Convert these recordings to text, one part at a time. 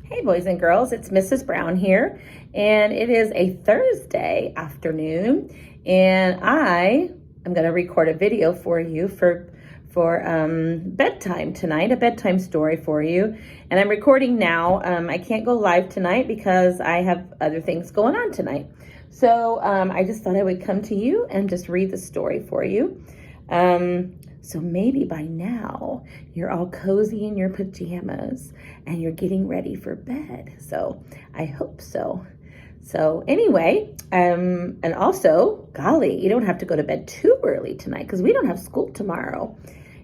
Hey boys and girls, it's Mrs. Brown here, and it is a Thursday afternoon, and I am going to record a video for you for bedtime tonight, a bedtime story for you. And I'm recording now. I can't go live tonight because I have other things going on tonight. So I just thought I would come to you and just read the story for you. So maybe by now you're all cozy in your pajamas and you're getting ready for bed. So I hope so. So anyway, and also, golly, you don't have to go to bed too early tonight because we don't have school tomorrow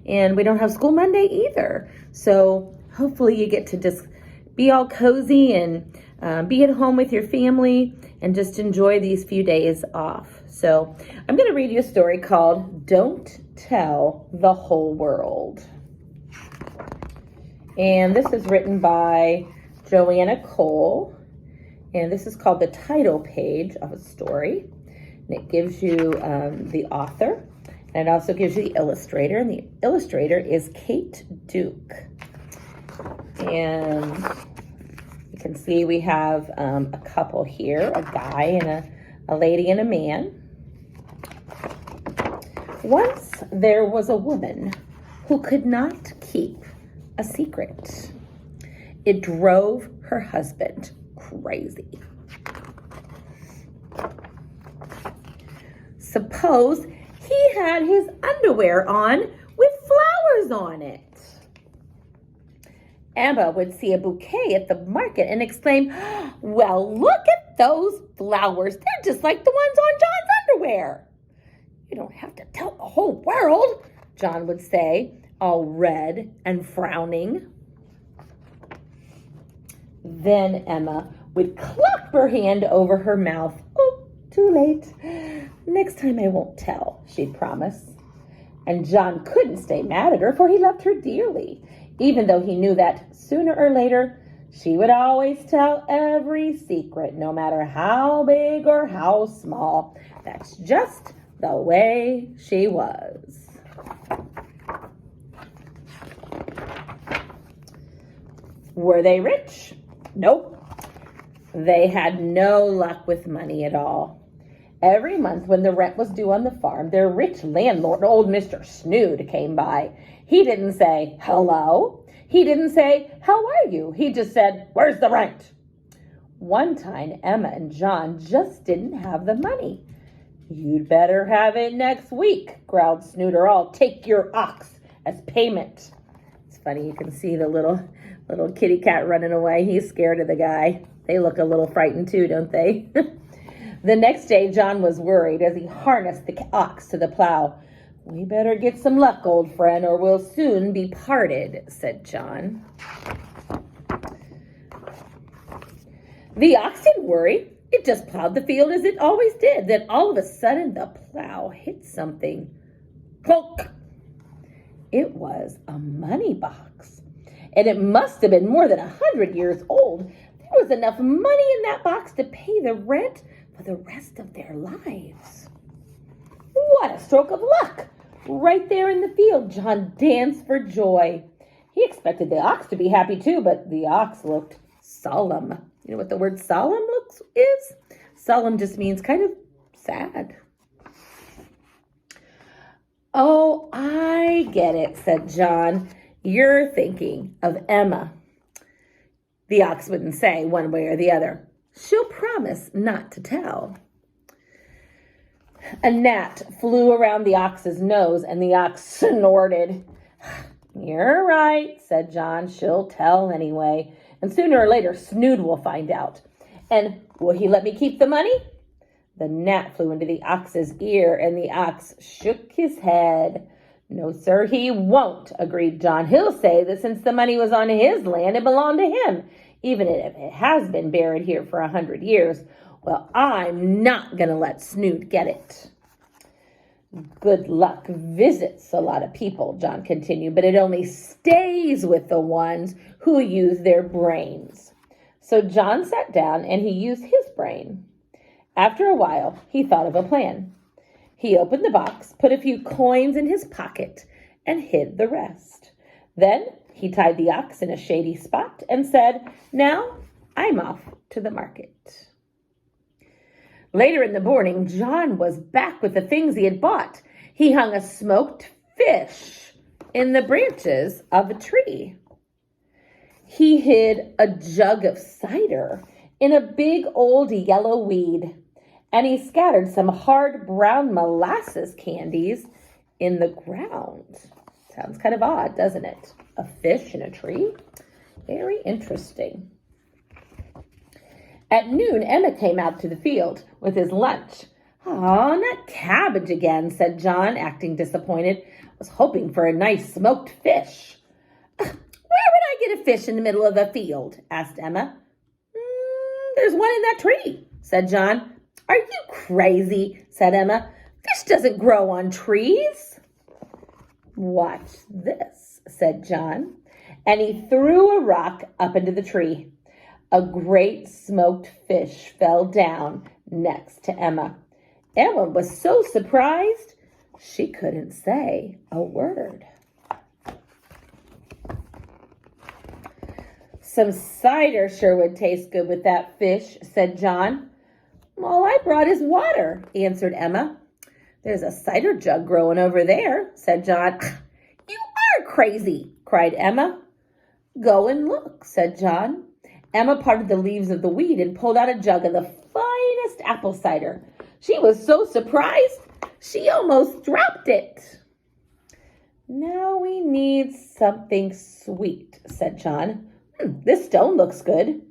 and we don't have school Monday either. So hopefully you get to just be all cozy and be at home with your family and just enjoy these few days off. So I'm going to read you a story called Don't Tell the Whole World. And this is written by Joanna Cole. And this is called the title page of a story. And it gives you the author. And it also gives you the illustrator. And the illustrator is Kate Duke. And you can see we have a couple here, a guy and a lady and a man. Once there was a woman who could not keep a secret. It drove her husband crazy. Suppose he had his underwear on with flowers on it. Emma would see a bouquet at the market and exclaim, "Well, look at those flowers. They're just like the ones on John's underwear." "You don't have to tell the whole world," John would say, all red and frowning. Then Emma would clap her hand over her mouth. "Oh, too late. Next time I won't tell," she'd promise. And John couldn't stay mad at her, for he loved her dearly, even though he knew that sooner or later she would always tell every secret, no matter how big or how small. That's just the way she was. Were they rich? Nope. They had no luck with money at all. Every month when the rent was due on the farm, their rich landlord, old Mr. Snood, came by. He didn't say, "Hello." He didn't say, "How are you?" He just said, "Where's the rent?" One time, Emma and John just didn't have the money. "You'd better have it next week," growled Snood, "or I'll take your ox as payment." It's funny, you can see the little kitty cat running away. He's scared of the guy. They look a little frightened too, don't they? The next day, John was worried as he harnessed the ox to the plow. "We better get some luck, old friend, or we'll soon be parted," said John. The ox didn't worry. It just plowed the field as it always did. Then all of a sudden, the plow hit something. Clunk! It was a money box. And it must have been more than 100 years old. There was enough money in that box to pay the rent for the rest of their lives. What a stroke of luck! Right there in the field, John danced for joy. He expected the ox to be happy too, but the ox looked solemn. You know what the word solemn is? Solemn just means kind of sad. "Oh, I get it," said John. "You're thinking of Emma." The ox wouldn't say one way or the other. "She'll promise not to tell." A gnat flew around the ox's nose, and the ox snorted. "You're right," said John. "She'll tell anyway. And sooner or later, Snood will find out. And will he let me keep the money?" The gnat flew into the ox's ear, and the ox shook his head. "No, sir, he won't," agreed John. "He'll say that since the money was on his land, it belonged to him, even if it has been buried here for 100 years. Well, I'm not going to let Snood get it." "Good luck visits a lot of people," John continued, "but it only stays with the ones who use their brains." So John sat down and he used his brain. After a while, he thought of a plan. He opened the box, put a few coins in his pocket, and hid the rest. Then He tied the ox in a shady spot and said, "Now I'm off to the market." Later in the morning, John was back with the things he had bought. He hung a smoked fish in the branches of a tree. He hid a jug of cider in a big old yellow weed, and he scattered some hard brown molasses candies in the ground. Sounds kind of odd, doesn't it? A fish in a tree? Very interesting. At noon, Emma came out to the field with his lunch. "Oh, not cabbage again," said John, acting disappointed. "I was hoping for a nice smoked fish." "Where would I get a fish in the middle of the field?" asked Emma. There's one in that tree," said John. "Are you crazy?" said Emma. "Fish doesn't grow on trees." "Watch this," said John, and he threw a rock up into the tree. A great smoked fish fell down next to Emma. Emma was so surprised she couldn't say a word. "Some cider sure would taste good with that fish," said John. "All I brought is water," answered Emma. "There's a cider jug growing over there," said John. "You are crazy," cried Emma. "Go and look," said John. Emma parted the leaves of the weed and pulled out a jug of the finest apple cider. She was so surprised, she almost dropped it. "Now we need something sweet," said John. This stone looks good."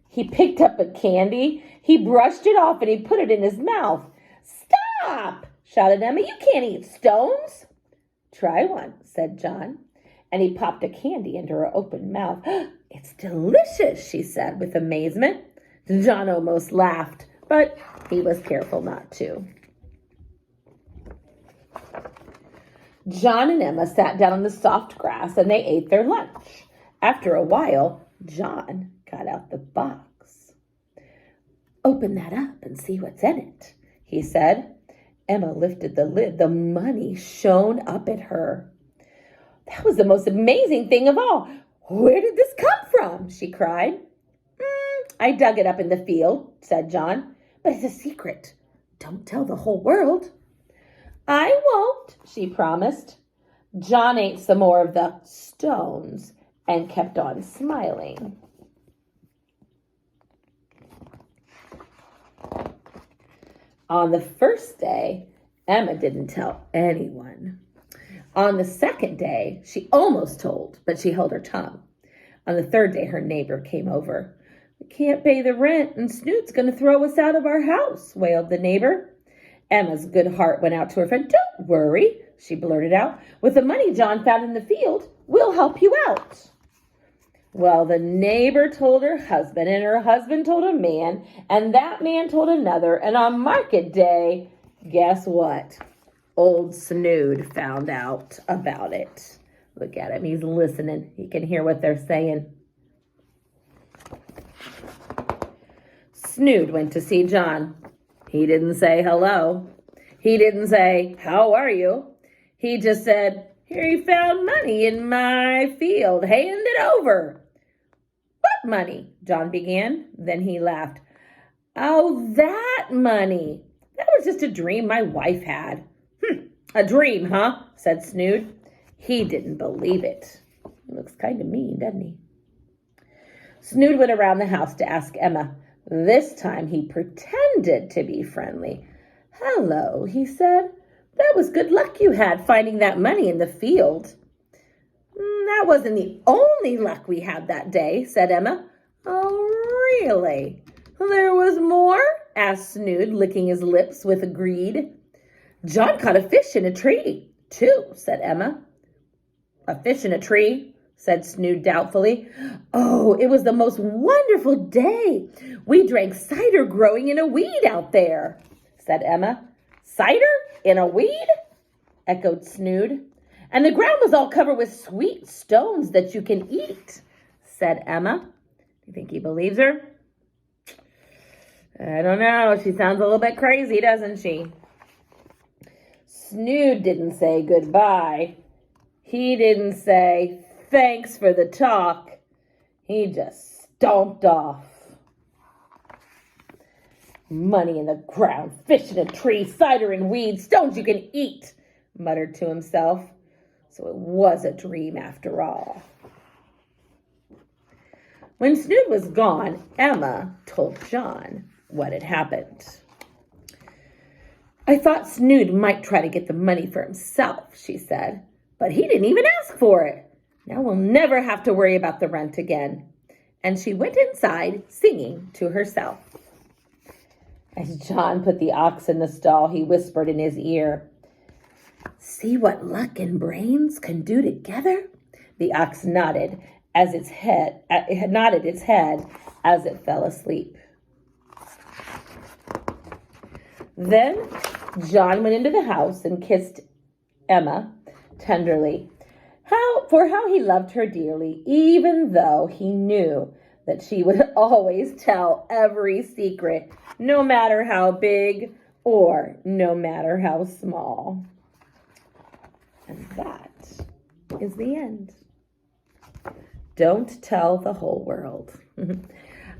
He picked up a candy, he brushed it off, and he put it in his mouth. "Stop!" shouted Emma. "You can't eat stones." "Try one," said John, and he popped a candy into her open mouth. "It's delicious," she said with amazement. John almost laughed, but he was careful not to. John and Emma sat down on the soft grass and they ate their lunch. After a while, John got out the box. "Open that up and see what's in it," he said. Emma lifted the lid. The money shone up at her. "That was the most amazing thing of all. Where did this come from?" she cried. "I dug it up in the field," said John. "But it's a secret. Don't tell the whole world." "I won't," she promised. John ate some more of the stones and kept on smiling. On the first day, Emma didn't tell anyone. On the second day, she almost told, but she held her tongue. On the third day, her neighbor came over. "We can't pay the rent, and Snoot's going to throw us out of our house," wailed the neighbor. Emma's good heart went out to her friend. "Don't worry," she blurted out. "With the money John found in the field, we'll help you out." Well, the neighbor told her husband, and her husband told a man, and that man told another, and on market day, guess what? Old Snood found out about it. Look at him. He's listening. He can hear what they're saying. Snood went to see John. He didn't say hello. He didn't say, "How are you?" He just said, "Here you found money in my field. Hand it over." "What money?" John began. Then he laughed. "Oh, that money. That was just a dream my wife had." "A dream, huh?" said Snood. He didn't believe it. He looks kind of mean, doesn't he? Snood went around the house to ask Emma. This time he pretended to be friendly. "Hello," he said. "That was good luck you had finding that money in the field." "That wasn't the only luck we had that day," said Emma. "Oh, really? There was more?" asked Snood, licking his lips with greed. "John caught a fish in a tree, too," said Emma. "A fish in a tree?" said Snood doubtfully. "Oh, it was the most wonderful day. We drank cider growing in a weed out there," said Emma. "Cider in a weed?" echoed Snood. "And the ground was all covered with sweet stones that you can eat," said Emma. You think he believes her? I don't know. She sounds a little bit crazy, doesn't she? Snood didn't say goodbye. He didn't say thanks for the talk. He just stomped off. Money in the ground, fish in a tree, cider and weed, stones you can eat, muttered to himself. So it was a dream after all. When Snood was gone, Emma told John what had happened. I thought Snood might try to get the money for himself, she said, but he didn't even ask for it. Now we'll never have to worry about the rent again. And she went inside, singing to herself. As John put the ox in the stall, he whispered in his ear, see what luck and brains can do together? The ox nodded as its head as it fell asleep. Then John went into the house and kissed Emma tenderly, how he loved her dearly, even though he knew that she would always tell every secret, no matter how big or no matter how small. And that is the end. Don't tell the whole world.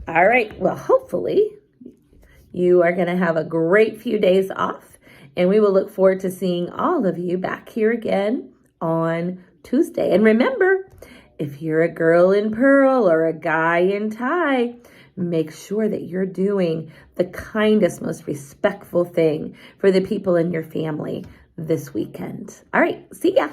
All right, well, hopefully you are going to have a great few days off, and we will look forward to seeing all of you back here again on Tuesday. And remember, if you're a girl in pearl or a guy in tie, make sure that you're doing the kindest, most respectful thing for the people in your family this weekend. All right, see ya.